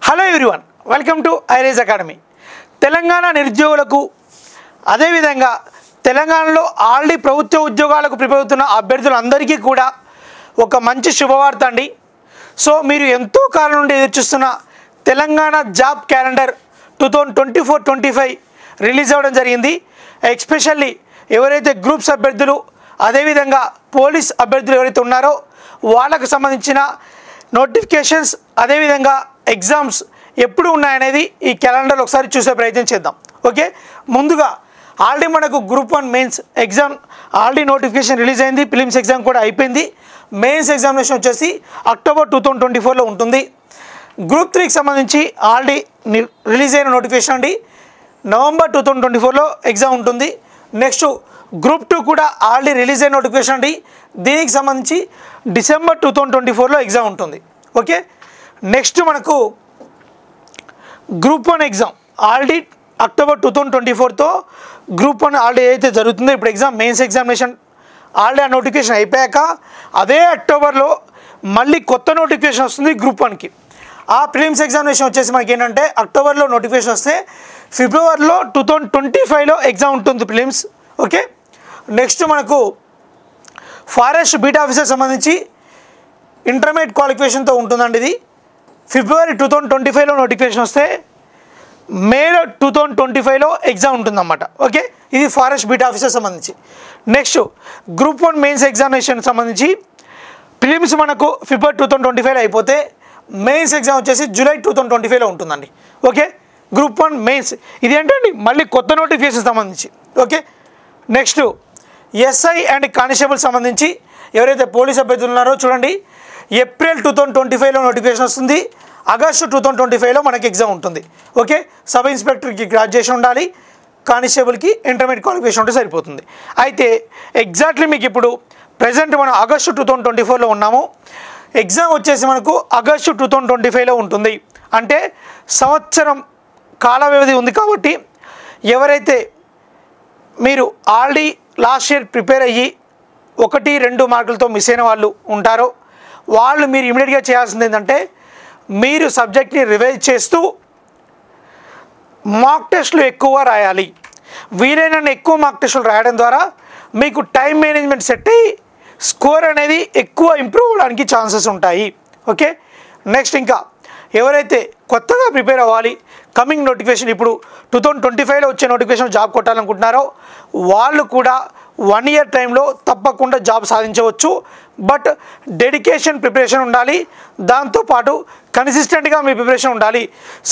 Hello everyone, welcome to ఐరేజ్ academy. Telangana నిరుద్యోగులకు అదేవిధంగా తెలంగాణలో ఆల్రెడీ ప్రభుత్వ ఉద్యోగాలకు ప్రిపేర్ అవుతున్న అభ్యర్థులందరికీ కూడా ఒక మంచి శుభవార్త అండి. సో మీరు ఎంతో కాలం నుండి ఎదురుచూస్తున్న తెలంగాణ జాబ్ క్యాలెండర్ 2024-25 రిలీజ్ అవ్వడం జరిగింది. ఎస్పెషల్లీ ఎవరైతే గ్రూప్స్ అభ్యర్థులు అదేవిధంగా పోలీస్ అభ్యర్థులు ఎవరైతే ఉన్నారో వాళ్ళకు సంబంధించిన నోటిఫికేషన్స్ అదేవిధంగా ఎగ్జామ్స్ ఎప్పుడు ఉన్నాయనేది ఈ క్యాలెండర్ ఒకసారి చూసే ప్రయత్నం చేద్దాం. ఓకే, ముందుగా ఆల్రెడీ మనకు group 1 mains exam already notification release అయింది. ప్రిలిమ్స్ ఎగ్జామ్ కూడా అయిపోయింది. మెయిన్స్ ఎగ్జామినేషన్ వచ్చేసి అక్టోబర్ 2024లో ఉంటుంది. గ్రూప్ 3కి సంబంధించి ఆల్రెడీ రిలీజ్ అయిన నోటిఫికేషన్ అండి. నవంబర్ 2024లో ఎగ్జామ్ ఉంటుంది. నెక్స్ట్ గ్రూప్ 2 కూడా ఆల్రెడీ రిలీజ్ అయిన నోటిఫికేషన్ అండి. దీనికి సంబంధించి డిసెంబర్ 2024లో ఎగ్జామ్ ఉంటుంది. ఓకే, నెక్స్ట్ మనకు గ్రూప్ 1 ఎగ్జామ్ ఆల్రెడీ అక్టోబర్ 2024తో గ్రూప్ 1 ఆల్రెడీ ఏదైతే జరుగుతుందో ఇప్పుడు ఎగ్జామ్ మెయిన్స్ ఎగ్జామినేషన్ ఆల్రెడీ ఆ నోటిఫికేషన్ అయిపోయాక అదే అక్టోబర్లో మళ్ళీ కొత్త నోటిఫికేషన్ వస్తుంది గ్రూప్ 1కి. ఆ ప్రిలిమ్స్ ఎగ్జామినేషన్ వచ్చేసి మనకి ఏంటంటే అక్టోబర్లో నోటిఫికేషన్ వస్తే ఫిబ్రవరిలో 2025లో ఎగ్జామ్ ఉంటుంది ప్రిలిమ్స్. ఓకే, నెక్స్ట్ మనకు ఫారెస్ట్ బీట్ ఆఫీసర్ సంబంధించి ఇంటర్మీడియట్ క్వాలిఫికేషన్తో ఉంటుందండి. ఇది ఫిబ్రవరి 2025లో నోటిఫికేషన్ వస్తే మే 2025లో ఎగ్జామ్ ఉంటుందన్నమాట. ఓకే, ఇది ఫారెస్ట్ బీట్ ఆఫీసర్ సంబంధించి. నెక్స్ట్ గ్రూప్ 1 మెయిన్స్ ఎగ్జామినేషన్ సంబంధించి ప్రిలిమ్స్ మనకు ఫిబ్రవరి 2025లో అయిపోతే మెయిన్స్ ఎగ్జామ్ వచ్చేసి జూలై 2025లో ఉంటుందండి. ఓకే, గ్రూప్ 1 మెయిన్స్ ఇది ఏంటండి మళ్ళీ కొత్త నోటిఫికేషన్ సంబంధించి. Okay, next SI and constable సంబంధించి ఎవరైతే పోలీస్ అభ్యర్థులు ఉన్నారో చూడండి, ఏప్రిల్ 2025లో నోటిఫికేషన్ వస్తుంది. ఆగస్టు 2025లో మనకి ఎగ్జామ్ ఉంటుంది. ఓకే, సబ్ ఇన్స్పెక్టర్కి గ్రాడ్యుయేషన్ ఉండాలి, కానిస్టేబుల్కి ఇంటర్మీడియట్ క్వాలిఫికేషన్ ఉంటే సరిపోతుంది. అయితే ఎగ్జాక్ట్లీ మీకు ఇప్పుడు ప్రజెంట్ మనం ఆగస్టు 2024లో ఉన్నాము. ఎగ్జామ్ వచ్చేసి మనకు ఆగస్టు 2025లో ఉంటుంది. అంటే సంవత్సరం కాల వ్యవధి ఉంది. కాబట్టి ఎవరైతే మీరు ఆల్రెడీ లాస్ట్ ఇయర్ ప్రిపేర్ అయ్యి 1-2 మార్కులతో మిస్ అయిన వాళ్ళు ఉంటారో వాళ్ళు మీరు ఇమీడియట్గా చేయాల్సింది ఏంటంటే మీరు సబ్జెక్ట్ని రివైజ్ చేస్తూ మాక్ టెస్టులు ఎక్కువ రాయాలి. వీలైనన్ని ఎక్కువ మాక్ టెస్టులు రాయడం ద్వారా మీకు టైం మేనేజ్మెంట్ సెట్ అయ్యి స్కోర్ అనేది ఎక్కువ ఇంప్రూవ్ అవ్వడానికి ఛాన్సెస్ ఉంటాయి. ఓకే, నెక్స్ట్ ఇంకా ఎవరైతే కొత్తగా ప్రిపేర్ అవ్వాలి, కమింగ్ నోటిఫికేషన్ ఇప్పుడు 2025లో వచ్చే నోటిఫికేషన్ జాబ్ కొట్టాలనుకుంటున్నారో వాళ్ళు కూడా 1 ఇయర్ టైంలో తప్పకుండా జాబ్ సాధించవచ్చు. బట్ డెడికేషన్ ప్రిపరేషన్ ఉండాలి, దాంతోపాటు కన్సిస్టెంట్గా మీ ప్రిపరేషన్ ఉండాలి.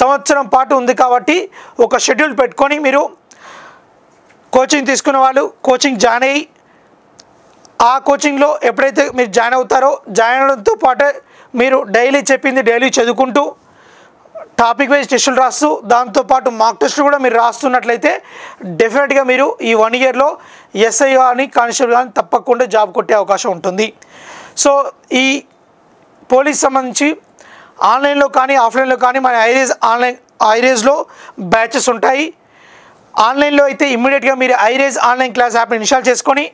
సంవత్సరం పాటు ఉంది కాబట్టి ఒక షెడ్యూల్ పెట్టుకొని మీరు కోచింగ్ తీసుకునే వాళ్ళు కోచింగ్ జాయిన్ అయ్యి ఆ కోచింగ్లో ఎప్పుడైతే మీరు జాయిన్ అవుతారో జాయిన్ అవడంతో పాటే మీరు డైలీ చెప్పింది డైలీ చదువుకుంటూ టాపిక్ వైజ్ టెస్టులు రాస్తూ దాంతోపాటు మాక్ టెస్టులు కూడా మీరు రాస్తున్నట్లయితే డెఫినెట్గా మీరు ఈ 1 ఇయర్లో ఎస్ఐ కానీ కానిస్టేబుల్ కానీ తప్పకుండా జాబ్ కొట్టే అవకాశం ఉంటుంది. సో ఈ పోలీస్ సంబంధించి ఆన్లైన్లో కానీ ఆఫ్లైన్లో కానీ మన ఐరేజ్లో బ్యాచెస్ ఉంటాయి. ఆన్లైన్లో అయితే ఇమ్మీడియట్గా మీరు ఐరేజ్ ఆన్లైన్ క్లాస్ యాప్ని ఇన్స్టాల్ చేసుకొని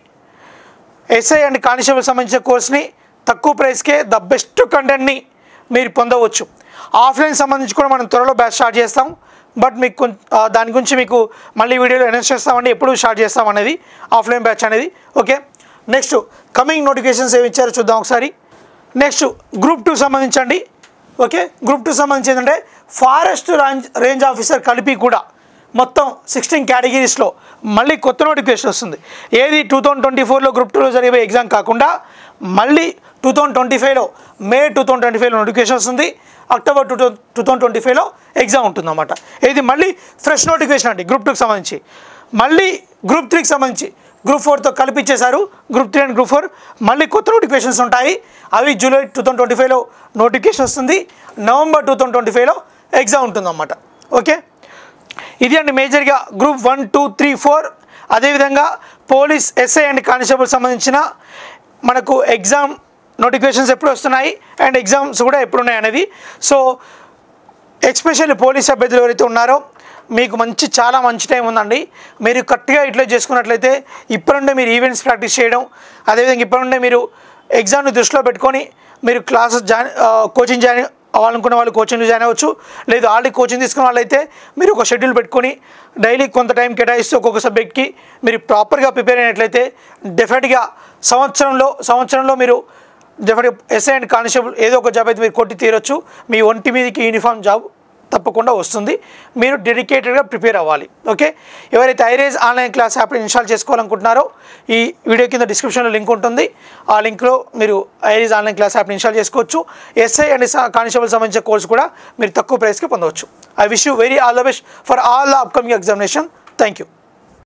ఎస్ఐ అండ్ కానిస్టేబుల్ సంబంధించిన కోర్స్ని తక్కువ ప్రైస్కే ద బెస్ట్ కంటెంట్ని మీరు పొందవచ్చు. ఆఫ్లైన్ సంబంధించి కూడా మనం త్వరలో బ్యాచ్ స్టార్ట్ చేస్తాం. బట్ మీకు దాని గురించి మీకు మళ్ళీ వీడియోలో అనౌన్స్ చేస్తామండి ఎప్పుడు స్టార్ట్ చేస్తాం అనేది ఆఫ్లైన్ బ్యాచ్ అనేది. ఓకే, నెక్స్ట్ కమింగ్ నోటిఫికేషన్స్ ఏమి ఇచ్చారో చూద్దాం ఒకసారి. Next group 2 సంబంధించండి. ఓకే, గ్రూప్ 2 సంబంధించి ఏంటంటే ఫారెస్ట్ రేంజ్ ఆఫీసర్ కలిపి కూడా మొత్తం 16 కేటగిరీస్లో మళ్ళీ కొత్త నోటిఫికేషన్ వస్తుంది. ఏది 2024లో గ్రూప్ 2లో జరిగే ఎగ్జామ్ కాకుండా మళ్ళీ 2025లో మే 2025లో నోటిఫికేషన్ వస్తుంది. అక్టోబర్ 2025లో ఎగ్జామ్ ఉంటుందన్నమాట. ఇది మళ్ళీ ఫ్రెష్ నోటిఫికేషన్ అండి గ్రూప్ 2కి సంబంధించి. మళ్ళీ గ్రూప్ 3కి సంబంధించి గ్రూప్ 4తో కలిపిచ్చేశారు. గ్రూప్ 3 అండ్ గ్రూప్ 4 మళ్ళీ కొత్త నోటిఫికేషన్స్ ఉంటాయి. అవి జూలై 2025లో నోటిఫికేషన్ వస్తుంది. నవంబర్ 2025లో ఎగ్జామ్ ఉంటుందన్నమాట. ఓకే, ఇది అండి మేజర్గా గ్రూప్ 1, 2, 3, 4 అదేవిధంగా పోలీస్ ఎస్ఐ అండ్ కానిస్టేబుల్ సంబంధించిన మనకు ఎగ్జామ్ నోటిఫికేషన్స్ ఎప్పుడు వస్తున్నాయి అండ్ ఎగ్జామ్స్ కూడా ఎప్పుడు ఉన్నాయి అనేది. సో ఎస్పెషల్లీ పోలీస్ అభ్యర్థులు ఎవరైతే ఉన్నారో మీకు చాలా మంచి టైం ఉందండి. మీరు కరెక్ట్గా యూటిలైజ్ చేసుకున్నట్లయితే ఇప్పటి నుండే మీరు ఈవెంట్స్ ప్రాక్టీస్ చేయడం అదేవిధంగా ఇప్పటి నుండే మీరు ఎగ్జామ్ని దృష్టిలో పెట్టుకొని మీరు క్లాసెస్ కోచింగ్ అవ్వాలనుకున్న వాళ్ళు కోచింగ్లో జాయిన్ అవ్వచ్చు. లేదు ఆల్రెడీ కోచింగ్ తీసుకున్న వాళ్ళైతే మీరు ఒక షెడ్యూల్ పెట్టుకొని డైలీ కొంత టైం కేటాయిస్తూ ఒక్కొక్క సబ్జెక్ట్కి మీరు ప్రాపర్గా ప్రిపేర్ అయినట్లయితే డెఫినెట్గా సంవత్సరంలో మీరు డెఫినెట్గా ఎస్ఐ అండ్ కానిస్టేబుల్ ఏదో ఒక జాబ్ అయితే మీరు కొట్టి తీరొచ్చు. మీ ఒంటి మీదకి యూనిఫామ్ జాబ్ తప్పకుండా వస్తుంది. మీరు డెడికేటెడ్గా ప్రిపేర్ అవ్వాలి. ఓకే, ఎవరైతే ఐరేజ్ ఆన్లైన్ క్లాస్ యాప్ని ఇన్స్టాల్ చేసుకోవాలనుకుంటున్నారో ఈ వీడియో కింద డిస్క్రిప్షన్లో లింక్ ఉంటుంది. ఆ లింక్లో మీరు ఐరేజ్ ఆన్లైన్ క్లాస్ యాప్ని ఇన్స్టాల్ చేసుకోవచ్చు. ఎస్ఐ అండ్ కానిస్టేబుల్ సంబంధించిన కోర్స్ కూడా మీరు తక్కువ ప్రైస్కి పొందవచ్చు. I wish you very all the best for all the upcoming examination. Thank you.